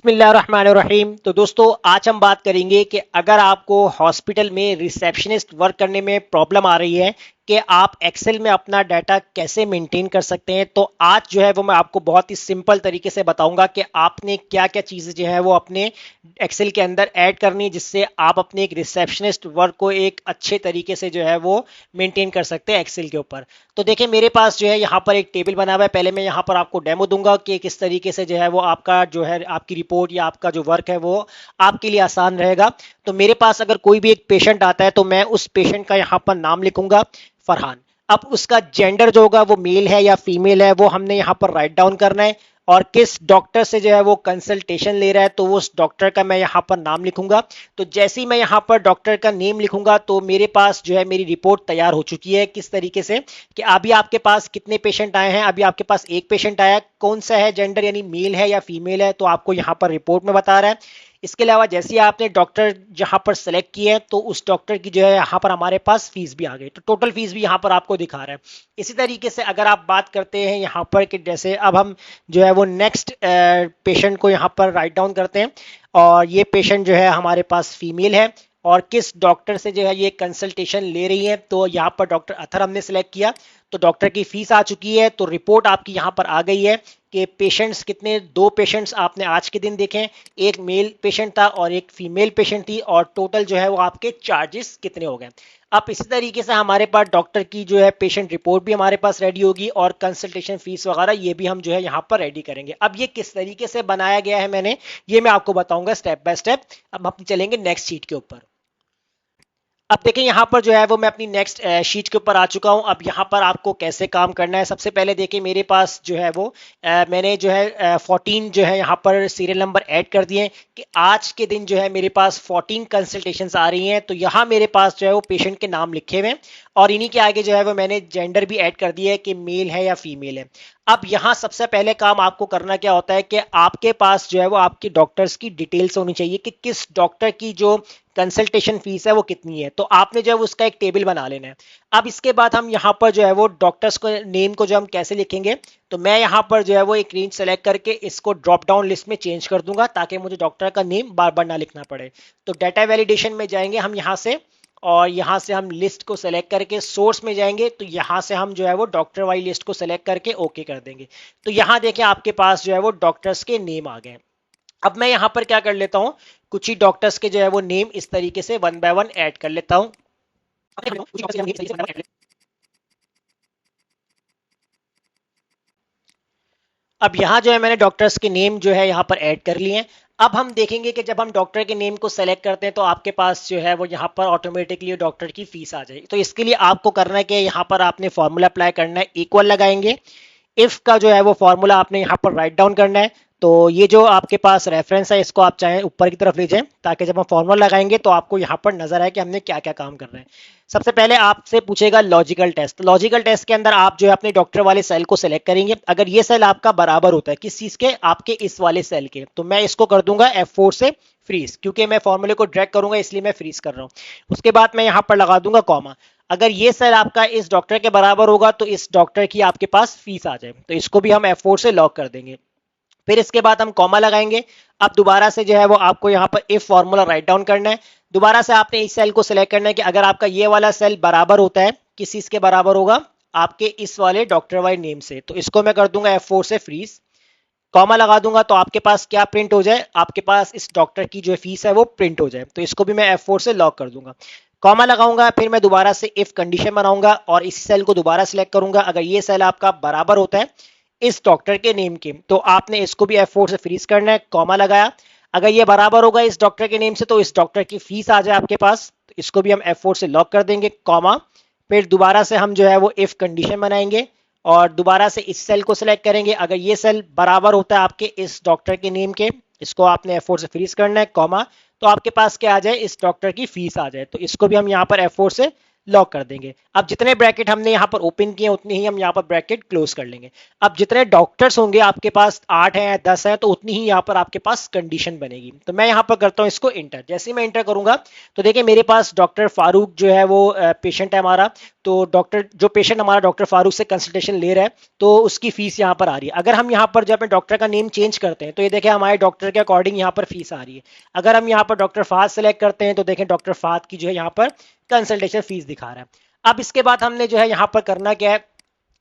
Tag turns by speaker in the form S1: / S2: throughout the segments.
S1: बिस्मिल्लाहिर्रहमानिर्रहीम। तो दोस्तों आज हम बात करेंगे कि अगर आपको हॉस्पिटल में रिसेप्शनिस्ट वर्क करने में प्रॉब्लम आ रही है कि आप एक्सेल में अपना डाटा कैसे मेंटेन कर सकते हैं, तो आज जो है वो मैं आपको बहुत ही सिंपल तरीके से बताऊंगा कि आपने क्या क्या चीज़ें जो है वो अपने एक्सेल के अंदर ऐड करनी है, जिससे आप अपने एक रिसेप्शनिस्ट वर्क को एक अच्छे तरीके से जो है वो मेंटेन कर सकते हैं एक्सेल के ऊपर। तो देखिए मेरे पास जो है यहाँ पर एक टेबल बना हुआ है। पहले मैं यहाँ पर आपको डेमो दूंगा कि किस तरीके से जो है वो आपका जो है आपकी रिपोर्ट या आपका जो वर्क है वो आपके लिए आसान रहेगा। तो मेरे पास अगर कोई भी एक पेशेंट आता है तो मैं उस पेशेंट का यहाँ पर नाम लिखूंगा फरहान। अब उसका जेंडर जो होगा वो मेल है या फीमेल है वो हमने यहाँ पर राइट डाउन करना है, और किस डॉक्टर से जो है वो कंसल्टेशन ले रहा है तो उस डॉक्टर का मैं यहाँ पर नाम लिखूंगा। तो जैसे ही मैं यहाँ पर डॉक्टर का नेम लिखूंगा तो मेरे पास जो है मेरी रिपोर्ट तैयार हो चुकी है। किस तरीके से कि अभी आपके पास कितने पेशेंट आए हैं, अभी आपके पास एक पेशेंट आया है, कौन सा है जेंडर यानी मेल है या फीमेल है तो आपको यहाँ पर रिपोर्ट में बता रहा है। इसके अलावा जैसे ही आपने डॉक्टर जहाँ पर सेलेक्ट किए हैं तो उस डॉक्टर की जो है यहाँ पर हमारे पास फीस भी आ गई, तो टोटल फीस भी यहाँ पर आपको दिखा रहा है। इसी तरीके से अगर आप बात करते हैं यहाँ पर कि जैसे अब हम जो है वो नेक्स्ट पेशेंट को यहाँ पर राइट डाउन करते हैं, और ये पेशेंट जो है हमारे पास फीमेल है और किस डॉक्टर से जो है ये कंसल्टेशन ले रही है तो यहाँ पर डॉक्टर अथर हमने सेलेक्ट किया। तो डॉक्टर की फीस आ चुकी है, तो रिपोर्ट आपकी यहाँ पर आ गई है कि पेशेंट्स कितने, दो पेशेंट्स आपने आज के दिन देखे, एक मेल पेशेंट था और एक फीमेल पेशेंट थी, और टोटल जो है वो आपके चार्जेस कितने हो गए। अब इसी तरीके से हमारे पास डॉक्टर की जो है पेशेंट रिपोर्ट भी हमारे पास रेडी होगी और कंसल्टेशन फीस वगैरह ये भी हम जो है यहाँ पर रेडी करेंगे। अब ये किस तरीके से बनाया गया है मैंने, ये मैं आपको बताऊंगा स्टेप बाय स्टेप। अब हम चलेंगे नेक्स्ट शीट के ऊपर। अब देखिए यहाँ पर जो है वो मैं अपनी नेक्स्ट शीट के ऊपर आ चुका हूँ। अब यहाँ पर आपको कैसे काम करना है, सबसे पहले देखिए मेरे पास जो है वो मैंने जो है 14 जो है यहाँ पर सीरियल नंबर ऐड कर दिए कि आज के दिन जो है मेरे पास 14 कंसल्टेशंस आ रही हैं। तो यहाँ मेरे पास जो है वो पेशेंट के नाम लिखे हुए हैं और इन्हीं के आगे जो है वो मैंने जेंडर भी ऐड कर दिया है कि मेल है या फीमेल है। अब यहाँ सबसे पहले काम आपको करना क्या होता है कि आपके पास जो है वो आपके डॉक्टर्स की डिटेल्स होनी चाहिए कि किस डॉक्टर की जो कंसल्टेशन फीस है वो कितनी है, तो आपने जो है उसका एक टेबल बना लेना है। अब इसके बाद हम यहाँ पर जो है वो डॉक्टर्स को नेम को जो हम कैसे लिखेंगे, तो मैं यहाँ पर जो है वो एक रेंज सेलेक्ट करके इसको ड्रॉप डाउन लिस्ट में चेंज कर दूंगा ताकि मुझे डॉक्टर का नेम बार बार ना लिखना पड़े। तो डाटा वैलिडेशन में जाएंगे हम यहाँ से, और यहाँ से हम लिस्ट को सेलेक्ट करके सोर्स में जाएंगे, तो यहाँ से हम जो है वो डॉक्टर वाली लिस्ट को सेलेक्ट करके ओके कर देंगे। तो यहाँ देखें आपके पास जो है वो डॉक्टर्स के नेम आ गए। अब मैं यहाँ पर क्या कर लेता हूँ, कुछ ही डॉक्टर्स के जो है वो नेम इस तरीके से वन बाय वन ऐड कर लेता हूँ। अब यहाँ जो है मैंने डॉक्टर्स के नेम जो है यहाँ पर ऐड कर लिए हैं। अब हम देखेंगे कि जब हम डॉक्टर के नेम को सेलेक्ट करते हैं तो आपके पास जो है वो यहाँ पर ऑटोमेटिकली डॉक्टर की फीस आ जाएगी। तो इसके लिए आपको करना है कि यहाँ पर आपने फॉर्मूला अप्लाई करना है, इक्वल लगाएंगे, इफ का जो है वो फॉर्मूला आपने यहाँ पर राइट डाउन करना है। तो ये जो आपके पास रेफरेंस है इसको आप चाहें ऊपर की तरफ ले जाएं ताकि जब हम फॉर्मूला लगाएंगे तो आपको यहाँ पर नजर आए कि हमने क्या क्या काम कर रहे हैं। सबसे पहले आपसे पूछेगा लॉजिकल टेस्ट। लॉजिकल टेस्ट के अंदर आप जो है अपने डॉक्टर वाले सेल को सिलेक्ट करेंगे। अगर ये सेल आपका बराबर होता है किस चीज के, आपके इस वाले सेल के, तो मैं इसको कर दूंगा F4 से फ्रीज, क्योंकि मैं फॉर्मूले को ड्रैग करूंगा इसलिए मैं फ्रीज कर रहा हूँ। उसके बाद मैं यहाँ पर लगा दूंगा कॉमा। अगर ये सेल आपका इस डॉक्टर के बराबर होगा तो इस डॉक्टर की आपके पास फीस आ जाए, तो इसको भी हम F4 से लॉक कर देंगे। फिर इसके बाद हम कॉमा लगाएंगे। अब दोबारा से जो है वो आपको यहाँ पर इफ फॉर्मूला राइट डाउन करना है। दोबारा से आपने इस सेल को सिलेक्ट करना है कि अगर आपका ये वाला सेल बराबर होता है, किस चीज के बराबर होगा, आपके इस वाले डॉक्टर वाले नेम से, तो इसको मैं कर दूंगा F4 से फ्रीज, कॉमा लगा दूंगा। तो आपके पास क्या प्रिंट हो जाए, आपके पास इस डॉक्टर की जो फीस है वो प्रिंट हो जाए, तो इसको भी मैं F4 से लॉक कर दूंगा। कॉमा लगाऊंगा, फिर मैं दोबारा से इफ कंडीशन बनाऊंगा और इस सेल को दोबारा सिलेक्ट करूंगा। अगर ये सेल आपका बराबर होता है इस डॉक्टर के नेम के, तो आपने इसको भी F4 से फ्रीज करना है, कॉमा लगाया। अगर ये बराबर होगा इस डॉक्टर के नेम से तो इस डॉक्टर की फीस आ जाए आपके पास, तो इसको भी हम F4 से लॉक कर देंगे, कॉमा। फिर दोबारा से हम जो है वो इफ कंडीशन बनाएंगे और दोबारा से इस सेल को सिलेक्ट करेंगे। अगर ये सेल बराबर होता है आपके इस डॉक्टर के नेम के, इसको आपने F4 से फ्रीज करना है, कॉमा। तो आपके पास क्या आ जाए, इस डॉक्टर की फीस आ जाए, तो इसको भी हम यहाँ पर F4 से लॉक कर देंगे। अब जितने ब्रैकेट हमने यहाँ पर ओपन किए उतनी ही हम यहाँ पर ब्रैकेट क्लोज कर लेंगे। अब जितने डॉक्टर्स होंगे आपके पास 8 हैं 10 है तो उतनी ही यहाँ पर आपके पास कंडीशन बनेगी। तो मैं यहाँ पर करता हूँ इसको इंटर। जैसे ही मैं इंटर करूंगा तो देखिए मेरे पास डॉक्टर फारूक जो है वो पेशेंट है हमारा। तो डॉक्टर जो पेशेंट हमारा डॉक्टर फारूक से कंसल्टेशन ले रहा है तो उसकी फीस यहाँ पर आ रही है। अगर हम यहाँ पर जब अपने डॉक्टर का नेम चेंज करते हैं तो ये देखें हमारे डॉक्टर के अकॉर्डिंग यहाँ पर फीस आ रही है। अगर हम यहाँ पर डॉक्टर फहद सेलेक्ट करते हैं तो देखें डॉक्टर फहद की जो है यहाँ पर कंसल्टेशन फीस दिखा रहा है। अब इसके बाद हमने जो है यहाँ पर करना क्या है,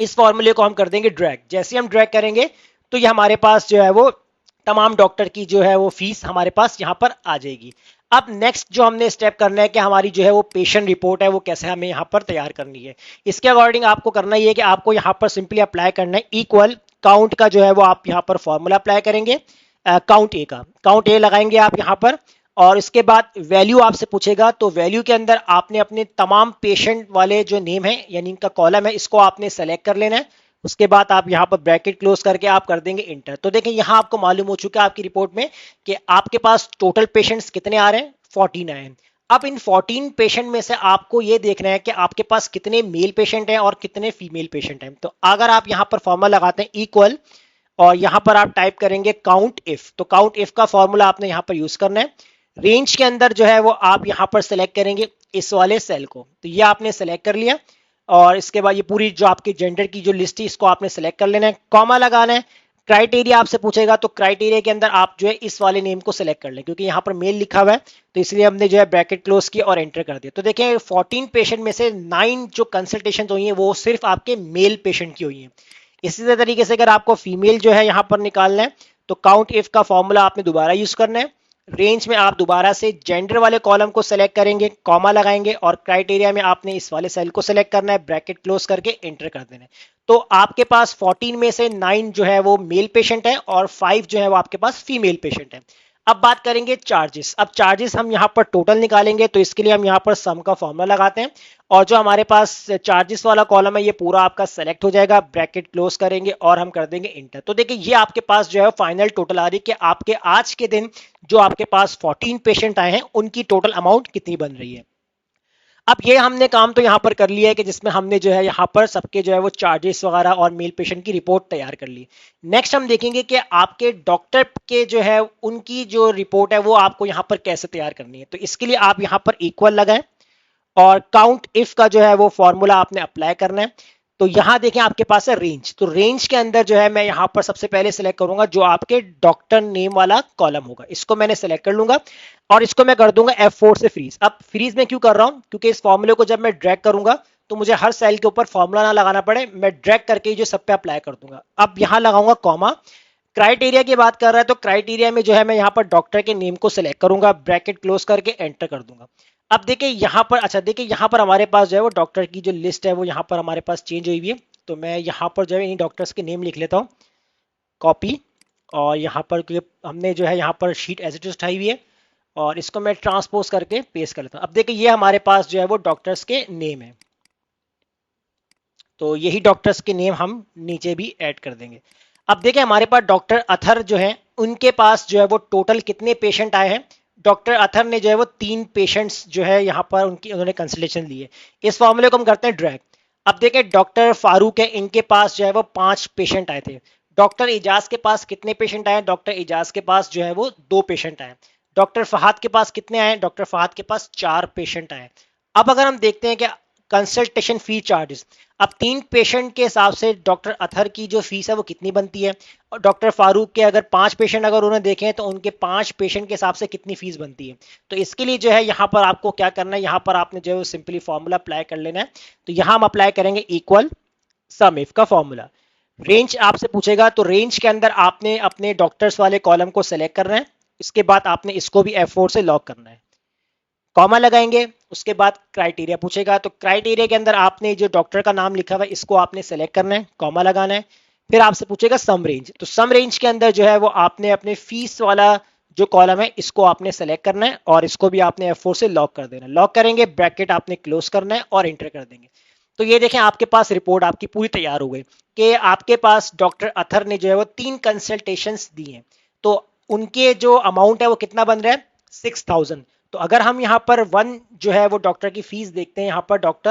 S1: इस फॉर्मूले को हम कर देंगे ड्रैग। जैसे हम ड्रैग करेंगे तो ये हमारे पास जो है वो तमाम डॉक्टर की जो है वो फीस हमारे पास यहाँ पर आ जाएगी। अब नेक्स्ट जो हमने स्टेप करना है कि हमारी जो है वो पेशेंट रिपोर्ट है वो कैसे हमें यहाँ पर तैयार करनी है। इसके अकॉर्डिंग आपको करना ये है कि आपको यहाँ पर सिंपली अप्लाई करना है इक्वल काउंट का जो है वो आप यहाँ पर फॉर्मूला अप्लाई करेंगे। काउंट ए का काउंट ए लगाएंगे आप यहाँ पर और इसके बाद वैल्यू आपसे पूछेगा तो वैल्यू के अंदर आपने अपने तमाम पेशेंट वाले जो नेम है यानी इनका कॉलम है इसको आपने सेलेक्ट कर लेना है। उसके बाद आप यहाँ पर ब्रैकेट क्लोज करके आप कर देंगे इंटर। तो देखें यहाँ आपको मालूम हो चुका है आपकी रिपोर्ट में कि आपके पास टोटल पेशेंट्स कितने आ रहे हैं, 14 आए हैं। अब इन 14 पेशेंट में से आपको ये देखना है कि आपके पास कितने मेल पेशेंट हैं और कितने फीमेल पेशेंट हैं। तो अगर आप यहाँ पर फॉर्मूला लगाते हैं इक्वल और यहाँ पर आप टाइप करेंगे काउंट इफ, तो काउंट इफ का फॉर्मूला आपने यहाँ पर यूज करना है। रेंज के अंदर जो है वो आप यहाँ पर सेलेक्ट करेंगे इस वाले सेल को, तो ये आपने सेलेक्ट कर लिया और इसके बाद ये पूरी जो आपके जेंडर की जो लिस्ट है इसको आपने सेलेक्ट कर लेना है, कॉमा लगाना है। क्राइटेरिया आपसे पूछेगा तो क्राइटेरिया के अंदर आप जो है इस वाले नेम को सेलेक्ट कर लें क्योंकि यहाँ पर मेल लिखा हुआ है तो इसलिए हमने जो है ब्रैकेट क्लोज किया और एंटर कर दिया। तो देखें 14 पेशेंट में से 9 जो कंसल्टेशन हुई हैं वो सिर्फ आपके मेल पेशेंट की हुई हैं। इसी तरीके से अगर आपको फीमेल जो है यहाँ पर निकालना है तो काउंट इफ का फॉर्मूला आपने दोबारा यूज करना है। रेंज में आप दोबारा से जेंडर वाले कॉलम को सेलेक्ट करेंगे, कॉमा लगाएंगे और क्राइटेरिया में आपने इस वाले सेल को सेलेक्ट करना है, ब्रैकेट क्लोज करके एंटर कर देना है। तो आपके पास 14 में से 9 जो है वो मेल पेशेंट है और 5 जो है वो आपके पास फीमेल पेशेंट है। अब बात करेंगे चार्जेस। अब चार्जेस हम यहाँ पर टोटल निकालेंगे तो इसके लिए हम यहाँ पर सम का फॉर्मूला लगाते हैं और जो हमारे पास चार्जेस वाला कॉलम है ये पूरा आपका सेलेक्ट हो जाएगा, ब्रैकेट क्लोज करेंगे और हम कर देंगे इंटर। तो देखिए ये आपके पास जो है फाइनल टोटल आ रही है कि आपके आज के दिन जो आपके पास 14 पेशेंट आए हैं उनकी टोटल अमाउंट कितनी बन रही है। अब ये हमने काम तो यहाँ पर कर लिया है कि जिसमें हमने जो है यहाँ पर सबके जो है वो चार्जेस वगैरह और मेल पेशेंट की रिपोर्ट तैयार कर ली। नेक्स्ट हम देखेंगे कि आपके डॉक्टर के जो है उनकी जो रिपोर्ट है वो आपको यहाँ पर कैसे तैयार करनी है। तो इसके लिए आप यहाँ पर इक्वल लगाएं और काउंट इफ का जो है वो फॉर्मूला आपने अप्लाई करना है। तो यहां देखें आपके पास है रेंज, तो रेंज के अंदर जो है मैं यहां पर सबसे पहले सेलेक्ट करूंगा जो आपके डॉक्टर नेम वाला कॉलम होगा, इसको मैंने सेलेक्ट कर लूंगा और इसको मैं कर दूंगा F4 से फ्रीज। अब फ्रीज में क्यों कर रहा हूं, क्योंकि इस फॉर्मूले को जब मैं ड्रैग करूंगा तो मुझे हर सेल के ऊपर फॉर्मूला ना लगाना पड़े, मैं ड्रैग करके जो सब पे अप्लाई कर दूंगा। अब यहां लगाऊंगा कॉमा। क्राइटेरिया की बात कर रहा है तो क्राइटेरिया में जो है मैं यहाँ पर डॉक्टर के नेम को सिलेक्ट करूंगा, ब्रैकेट क्लोज करके एंटर कर दूंगा। अब देखिए यहाँ पर, अच्छा देखिए यहाँ पर हमारे पास जो है वो डॉक्टर की जो लिस्ट है वो यहाँ पर हमारे पास चेंज हुई है। तो मैं यहाँ पर जो है इन डॉक्टर्स के नेम लिख लेता हूँ, कॉपी, और यहाँ पर हमने जो है यहाँ पर शीट एज इट इज उठाई हुई है और इसको मैं ट्रांसपोज करके पेस्ट कर लेता हूँ। अब देखिए ये हमारे पास जो है वो डॉक्टर्स के नेम है, तो यही डॉक्टर्स के नेम हम नीचे भी ऐड कर देंगे। अब देखिए हमारे पास डॉक्टर अथर जो है उनके पास जो है वो टोटल कितने पेशेंट आए हैं। डॉक्टर अथर ने जो है वो 3 पेशेंट्स जो है यहाँ पर उन्होंने कंसल्टेशन ली है। इस फॉर्मूले को हम करते हैं ड्रैग। अब देखिए डॉक्टर फारूक है, इनके पास जो है वो 5 पेशेंट आए थे। डॉक्टर इजाज के पास कितने पेशेंट आए, डॉक्टर इजाज के पास जो है वो 2 पेशेंट आए। डॉक्टर फहद के पास कितने आए, डॉक्टर फहद के पास 4 पेशेंट आए। अब अगर हम देखते हैं कि कंसल्टेशन फी चार्जेस, अब 3 पेशेंट के हिसाब से डॉक्टर अथर की जो फीस है वो कितनी बनती है, और डॉक्टर फारूक के अगर 5 पेशेंट अगर उन्हें देखें तो उनके 5 पेशेंट के हिसाब से कितनी फीस बनती है। तो इसके लिए जो है यहाँ पर आपको क्या करना है, यहाँ पर आपने जो है सिंपली फॉर्मूला अप्लाई कर लेना है। तो यहाँ हम अप्लाई करेंगे इक्वल सम इफ का फॉर्मूला। रेंज आपसे पूछेगा तो रेंज के अंदर आपने अपने डॉक्टर्स वाले कॉलम को सेलेक्ट करना है, इसके बाद आपने इसको भी F4 से लॉक करना है, कॉमा लगाएंगे। उसके बाद क्राइटेरिया पूछेगा तो क्राइटेरिया के अंदर आपने जो डॉक्टर का नाम लिखा हुआ है इसको आपने सेलेक्ट करना है, कॉमा लगाना है। फिर आपसे पूछेगा सम रेंज, तो सम रेंज के अंदर जो है वो आपने अपने फीस वाला जो कॉलम है इसको आपने सेलेक्ट करना है और इसको भी आपने F4 से लॉक कर देना है। लॉक करेंगे, ब्रैकेट आपने क्लोज करना है और एंटर कर देंगे। तो ये देखें आपके पास रिपोर्ट आपकी पूरी तैयार हो गई कि आपके पास डॉक्टर अथर ने जो है वो 3 कंसल्टेशंस दी हैं, तो उनके जो अमाउंट है वो कितना बन रहा है 6000। तो अगर हम यहाँ पर वन जो है वो डॉक्टर की फीस देखते हैं, यहाँ पर डॉक्टर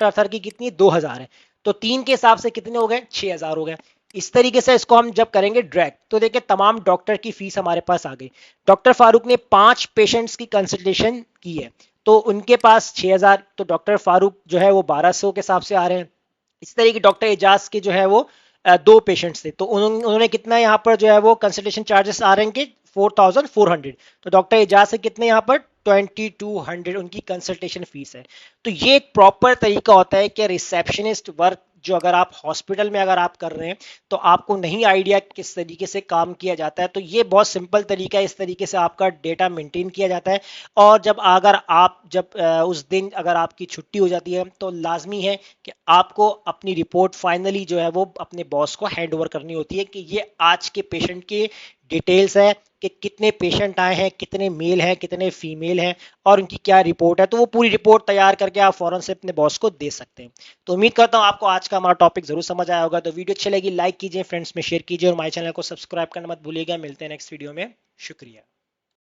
S1: अथर की कितनी 2000 है, तो 3 के हिसाब से कितने हो गए, 6000 हो गए। इस तरीके से इसको हम जब करेंगे ड्रैग, तो देखिए तमाम डॉक्टर की फीस हमारे पास आ गई। डॉक्टर फारूक ने 5 पेशेंट्स की कंसल्टेशन की है, तो उनके पास 6000, तो डॉक्टर फारूक जो है वो 1200 के हिसाब से आ रहे हैं। इस तरीके डॉक्टर एजाज के जो है वो 2 पेशेंट्स थे, तो उन्होंने कितना यहाँ पर जो है वो कंसल्टेशन चार्जेस आ रहे हैं कि 4400। तो डॉक्टर एजाज से कितने यहाँ पर 2200 उनकी कंसल्टेशन फीस है। तो ये एक प्रॉपर तरीका होता है कि रिसेप्शनिस्ट वर्क जो अगर आप हॉस्पिटल में अगर आप कर रहे हैं तो आपको नहीं आइडिया किस तरीके से काम किया जाता है, तो ये बहुत सिंपल तरीका है, इस तरीके से आपका डेटा मेंटेन किया जाता है। और जब अगर आप जब उस दिन अगर आपकी छुट्टी हो जाती है तो लाजमी है कि आपको अपनी रिपोर्ट फाइनली जो है वो अपने बॉस को हैंड ओवर करनी होती है कि ये आज के पेशेंट के डिटेल्स है कि कितने पेशेंट आए हैं, कितने मेल हैं, कितने फीमेल हैं और उनकी क्या रिपोर्ट है। तो वो पूरी रिपोर्ट तैयार करके आप फौरन से अपने बॉस को दे सकते हैं। तो उम्मीद करता हूं आपको आज का हमारा टॉपिक जरूर समझ आया होगा। तो वीडियो अच्छी लगी लाइक कीजिए, फ्रेंड्स में शेयर कीजिए और हमारे चैनल को सब्सक्राइब करना मत भूलिएगा। मिलते हैं नेक्स्ट वीडियो में। शुक्रिया।